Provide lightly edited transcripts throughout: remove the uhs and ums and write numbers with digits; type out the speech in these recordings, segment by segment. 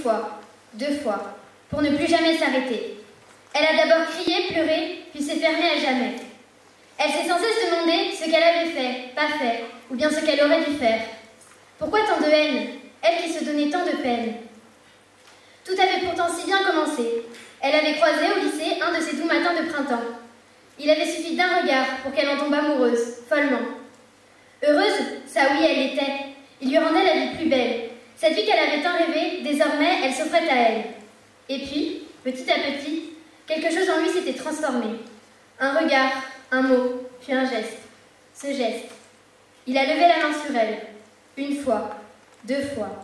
fois, 2 fois, pour ne plus jamais s'arrêter. Elle a d'abord crié, pleuré, puis s'est fermée à jamais. Elle s'est sans cesse demandé ce qu'elle avait fait, pas fait, ou bien ce qu'elle aurait dû faire. Pourquoi tant de haine, elle qui se donnait tant de peine? Tout avait pourtant si bien commencé. Elle avait croisé au lycée un de ces doux matins de printemps. Il avait suffi d'un regard pour qu'elle en tombe amoureuse, follement. Heureuse, ça oui, elle l'était. Il lui rendait la vie plus belle. Cette vie qu'elle avait tant rêvée, désormais, elle s'offrait à elle. Et puis, petit à petit, quelque chose en lui s'était transformé. Un regard, un mot, puis un geste. Ce geste. Il a levé la main sur elle. 1 fois, 2 fois.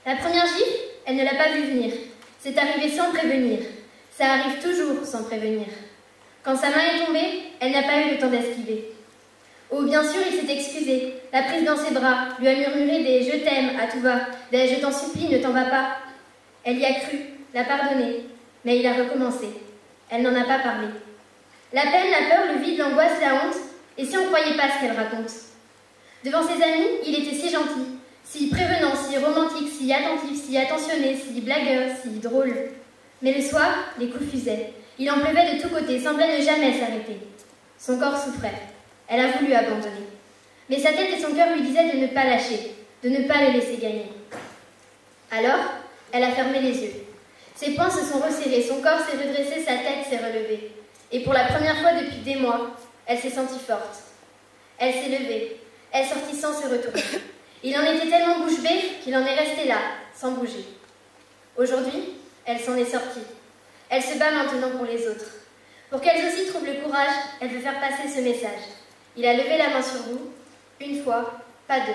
La première gifle, elle ne l'a pas vu venir. C'est arrivé sans prévenir. Ça arrive toujours sans prévenir. Quand sa main est tombée, elle n'a pas eu le temps d'esquiver. Oh, bien sûr, il s'est excusé, l'a prise dans ses bras, lui a murmuré des « je t'aime » à tout va, des « je t'en supplie, ne t'en vas pas ». Elle y a cru, l'a pardonné, mais il a recommencé. Elle n'en a pas parlé. La peine, la peur, le vide, l'angoisse, la honte, et si on ne croyait pas ce qu'elle raconte? Devant ses amis, il était si gentil, si prévenant, si romantique, si attentif, si attentionné, si blagueur, si drôle. Mais le soir, les coups fusaient. Il en pleuvait de tous côtés, semblait ne jamais s'arrêter. Son corps souffrait. Elle a voulu abandonner. Mais sa tête et son cœur lui disaient de ne pas lâcher, de ne pas le laisser gagner. Alors, elle a fermé les yeux. Ses poings se sont resserrés, son corps s'est redressé, sa tête s'est relevée. Et pour la première fois depuis des mois, elle s'est sentie forte. Elle s'est levée. Elle sortit sans se retourner. Il en était tellement bouche bée qu'il en est resté là, sans bouger. Aujourd'hui, elle s'en est sortie. Elle se bat maintenant pour les autres. Pour qu'elles aussi trouvent le courage, elle veut faire passer ce message. Il a levé la main sur vous, 1 fois, pas 2.